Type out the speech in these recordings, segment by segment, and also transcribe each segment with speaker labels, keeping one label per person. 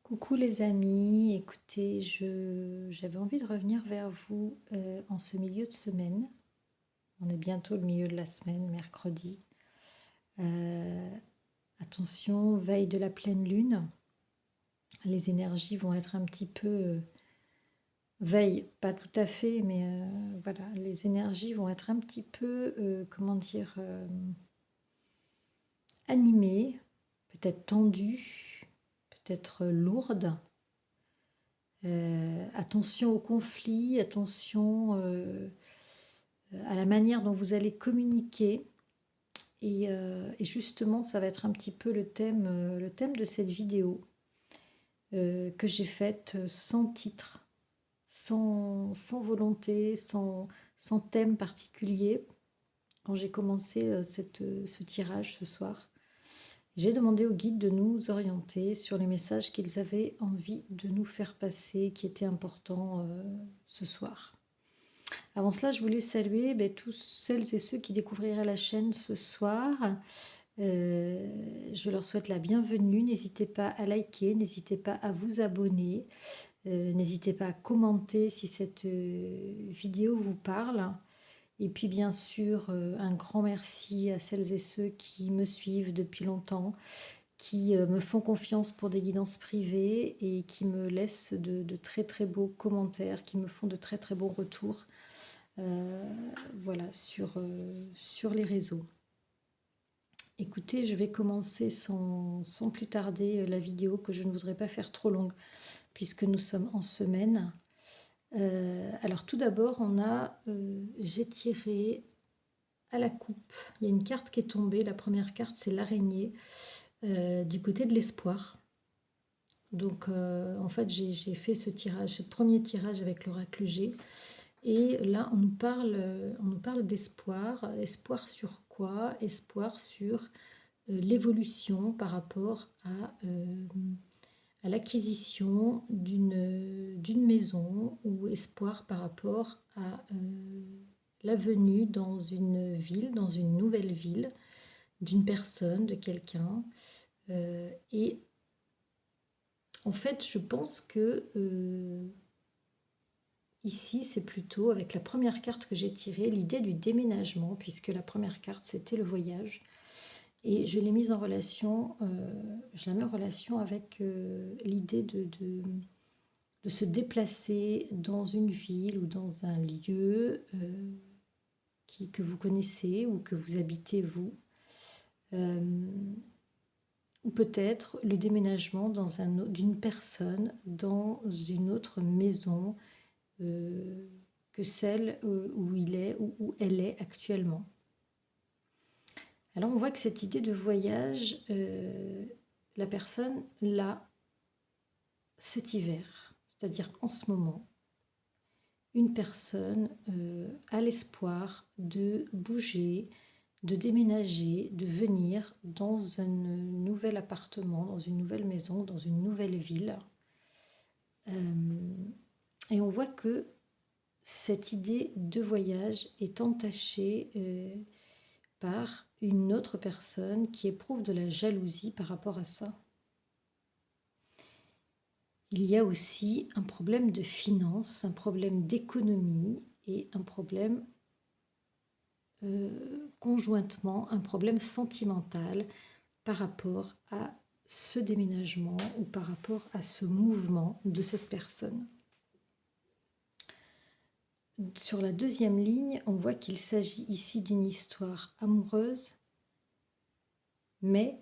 Speaker 1: Coucou les amis, écoutez, j'avais envie de revenir vers vous en ce milieu de semaine. On est bientôt le milieu de la semaine, mercredi. Euh, Attention, veille de la pleine lune. Les énergies vont être un petit peu... veille, pas tout à fait, mais voilà, les énergies vont être un petit peu, comment dire, animées, peut-être tendues, peut-être lourdes. Attention au conflit, attention à la manière dont vous allez communiquer. Et justement, ça va être un petit peu le thème de cette vidéo que j'ai faite sans titre, sans volonté, sans thème particulier. Quand j'ai commencé ce tirage ce soir, j'ai demandé aux guides de nous orienter sur les messages qu'ils avaient envie de nous faire passer, qui étaient importants ce soir. Avant cela, je voulais saluer tous celles et ceux qui découvriraient la chaîne ce soir. Je leur souhaite la bienvenue. N'hésitez pas à liker, n'hésitez pas à vous abonner, n'hésitez pas à commenter si cette vidéo vous parle. Et puis bien sûr, un grand merci à celles et ceux qui me suivent depuis longtemps, qui me font confiance pour des guidances privées et qui me laissent de très très beaux commentaires, qui me font de très très bons retours. Voilà, sur les réseaux. Écoutez, je vais commencer sans plus tarder la vidéo, que je ne voudrais pas faire trop longue puisque nous sommes en semaine. Alors tout d'abord, j'ai tiré à la coupe. Il y a une carte qui est tombée. La première carte, c'est l'araignée du côté de l'espoir. Donc en fait, j'ai fait ce premier tirage avec l'oracle G. Et là, on nous parle d'espoir. Espoir sur quoi? Espoir sur l'évolution par rapport à l'acquisition d'une maison, ou espoir par rapport à la venue dans une ville, dans une nouvelle ville, d'une personne, de quelqu'un. Et en fait, je pense que... ici, c'est plutôt, avec la première carte que j'ai tirée, l'idée du déménagement, puisque la première carte, c'était le voyage. Et je l'ai mise en relation, je la mets en relation avec l'idée de se déplacer dans une ville ou dans un lieu que vous connaissez ou que vous habitez vous. Ou peut-être le déménagement d'une personne dans une autre maison que celle où il est ou où elle est actuellement. Alors on voit que cette idée de voyage, la personne l'a cet hiver, c'est-à-dire en ce moment. Une personne a l'espoir de bouger, de déménager, de venir dans un nouvel appartement, dans une nouvelle maison, dans une nouvelle ville. Et on voit que cette idée de voyage est entachée par une autre personne qui éprouve de la jalousie par rapport à ça. Il y a aussi un problème de finances, un problème d'économie et un problème conjointement, un problème sentimental par rapport à ce déménagement ou par rapport à ce mouvement de cette personne. Sur la deuxième ligne, on voit qu'il s'agit ici d'une histoire amoureuse, mais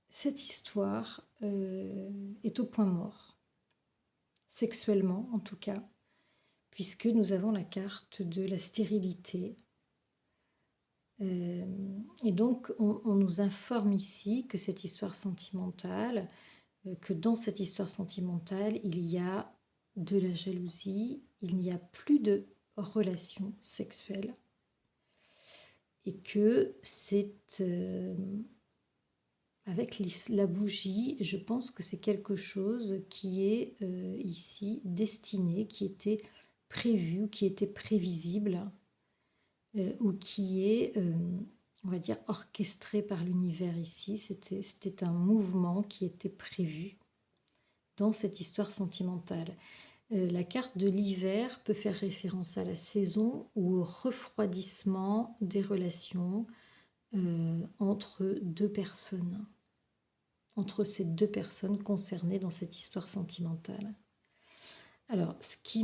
Speaker 1: cette histoire est au point mort, sexuellement en tout cas, puisque nous avons la carte de la stérilité. Et donc on nous informe ici que cette histoire sentimentale, que dans cette histoire sentimentale, il y a de la jalousie, il n'y a plus de relation sexuelle, et que c'est avec la bougie, je pense que c'est quelque chose qui est ici destiné, qui était prévu, qui était prévisible, ou qui est, on va dire, orchestré par l'univers ici. C'était un mouvement qui était prévu, dans cette histoire sentimentale. La carte de l'hiver peut faire référence à la saison ou au refroidissement des relations entre deux personnes, entre ces deux personnes concernées dans cette histoire sentimentale. Alors, ce qui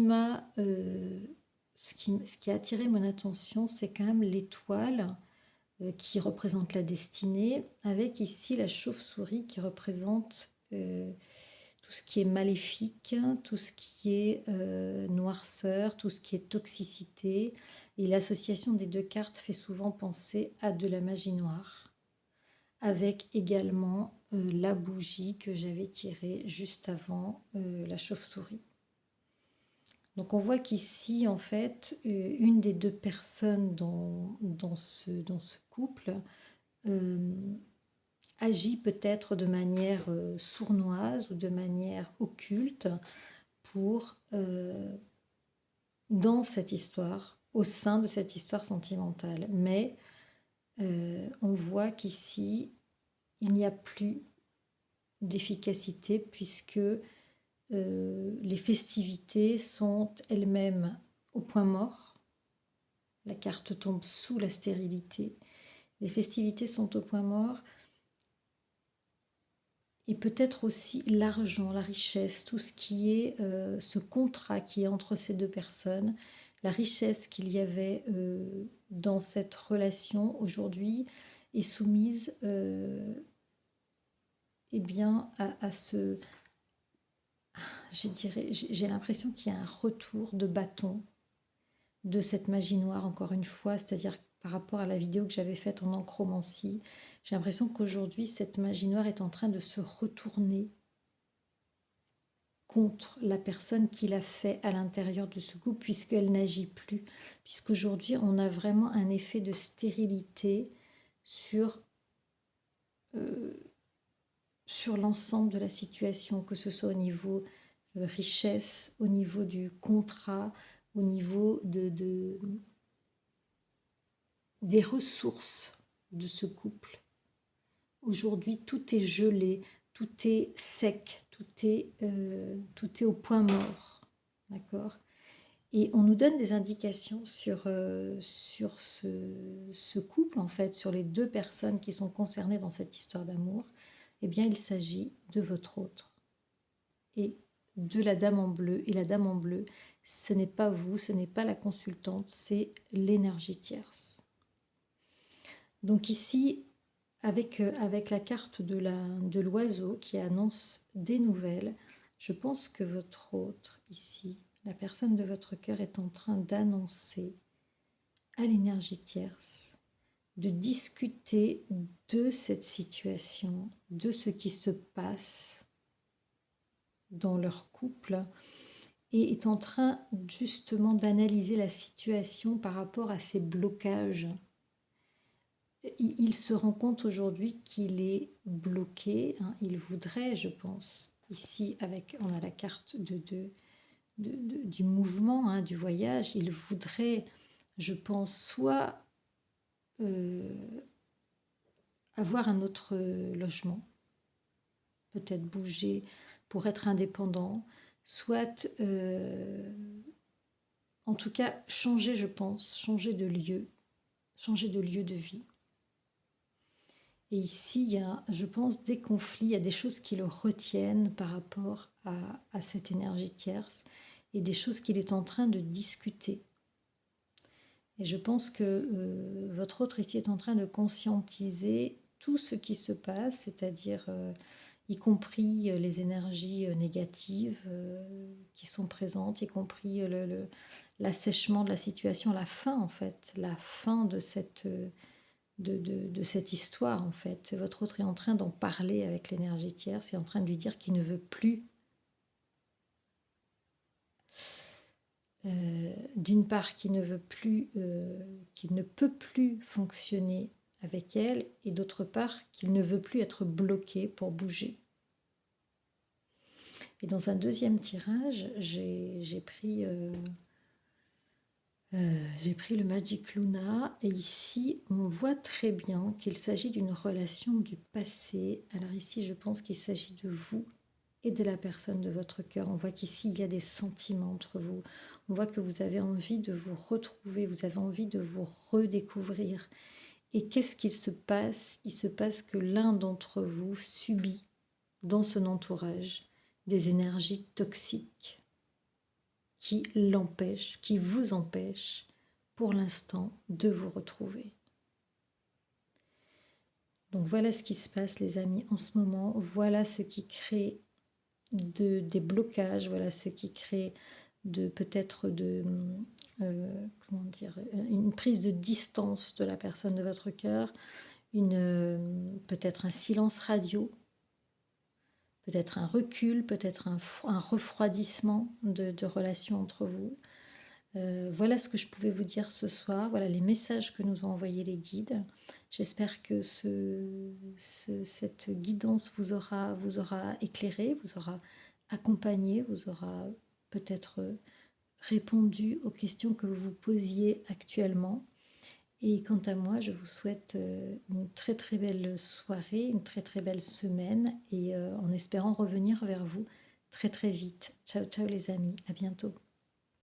Speaker 1: a attiré mon attention, c'est quand même l'étoile qui représente la destinée, avec ici la chauve-souris qui représente tout ce qui est maléfique, tout ce qui est noirceur, tout ce qui est toxicité. Et l'association des deux cartes fait souvent penser à de la magie noire, avec également la bougie que j'avais tirée juste avant la chauve-souris. Donc on voit qu'ici, en fait, une des deux personnes dans ce couple agit peut-être de manière sournoise ou de manière occulte pour, dans cette histoire, au sein de cette histoire sentimentale. Mais on voit qu'ici, il n'y a plus d'efficacité puisque les festivités sont elles-mêmes au point mort. La carte tombe sous la stérilité. Les festivités sont au point mort. Et peut-être aussi l'argent, la richesse, tout ce qui est ce contrat qui est entre ces deux personnes, la richesse qu'il y avait dans cette relation aujourd'hui est soumise eh bien, à ce... J'ai l'impression qu'il y a un retour de bâton de cette magie noire, encore une fois, c'est-à-dire par rapport à la vidéo que j'avais faite en enchromancie, j'ai l'impression qu'aujourd'hui, cette magie noire est en train de se retourner contre la personne qui l'a fait à l'intérieur de ce couple, puisqu'elle n'agit plus, puisqu'aujourd'hui, on a vraiment un effet de stérilité sur l'ensemble de la situation, que ce soit au niveau richesse, au niveau du contrat, au niveau des ressources de ce couple. Aujourd'hui, tout est gelé, tout est sec, tout est au point mort. D'accord? Et on nous donne des indications sur ce couple, en fait, sur les deux personnes qui sont concernées dans cette histoire d'amour. Eh bien, il s'agit de votre autre et de la dame en bleu. Et la dame en bleu, ce n'est pas vous, ce n'est pas la consultante, c'est l'énergie tierce. Donc ici, avec la carte de l'oiseau qui annonce des nouvelles, je pense que votre autre, ici, la personne de votre cœur est en train d'annoncer à l'énergie tierce, de discuter de cette situation, de ce qui se passe dans leur couple, et est en train justement d'analyser la situation par rapport à ces blocages. Il se rend compte aujourd'hui qu'il est bloqué, hein. Il voudrait, je pense, ici on a la carte du mouvement, hein, du voyage, il voudrait, je pense, soit avoir un autre logement, peut-être bouger pour être indépendant, soit en tout cas changer, je pense, changer de lieu de vie. Et ici, il y a, je pense, des conflits, il y a des choses qui le retiennent par rapport à cette énergie tierce et des choses qu'il est en train de discuter. Et je pense que votre autre ici est en train de conscientiser tout ce qui se passe, c'est-à-dire y compris les énergies négatives qui sont présentes, y compris l'assèchement de la situation, la fin en fait, la fin de cette... de cette histoire en fait. Votre autre est en train d'en parler avec l'énergie tierce, est en train de lui dire qu'il ne veut plus, d'une part qu'il ne veut plus, qu'il ne peut plus fonctionner avec elle, et d'autre part qu'il ne veut plus être bloqué pour bouger. Et dans un deuxième tirage, j'ai pris le Magic Luna, et ici on voit très bien qu'il s'agit d'une relation du passé. Alors ici je pense qu'il s'agit de vous et de la personne de votre cœur. On voit qu'ici, il y a des sentiments entre vous. On voit que vous avez envie de vous retrouver, vous avez envie de vous redécouvrir. Et qu'est-ce qu'il se passe? Il se passe que l'un d'entre vous subit dans son entourage des énergies toxiques qui l'empêchent, qui vous empêchent pour l'instant de vous retrouver. Donc voilà ce qui se passe les amis en ce moment, voilà ce qui crée des blocages, voilà ce qui crée peut-être comment dire, une prise de distance de la personne de votre cœur, peut-être un silence radio, peut-être un recul, peut-être un refroidissement de relations entre vous. Voilà ce que je pouvais vous dire ce soir. Voilà les messages que nous ont envoyés les guides. J'espère que cette guidance vous aura éclairé, vous aura accompagné, vous aura peut-être répondu aux questions que vous vous posiez actuellement. Et quant à moi, je vous souhaite une très très belle soirée, une très très belle semaine et en espérant revenir vers vous très très vite. Ciao ciao les amis, à bientôt.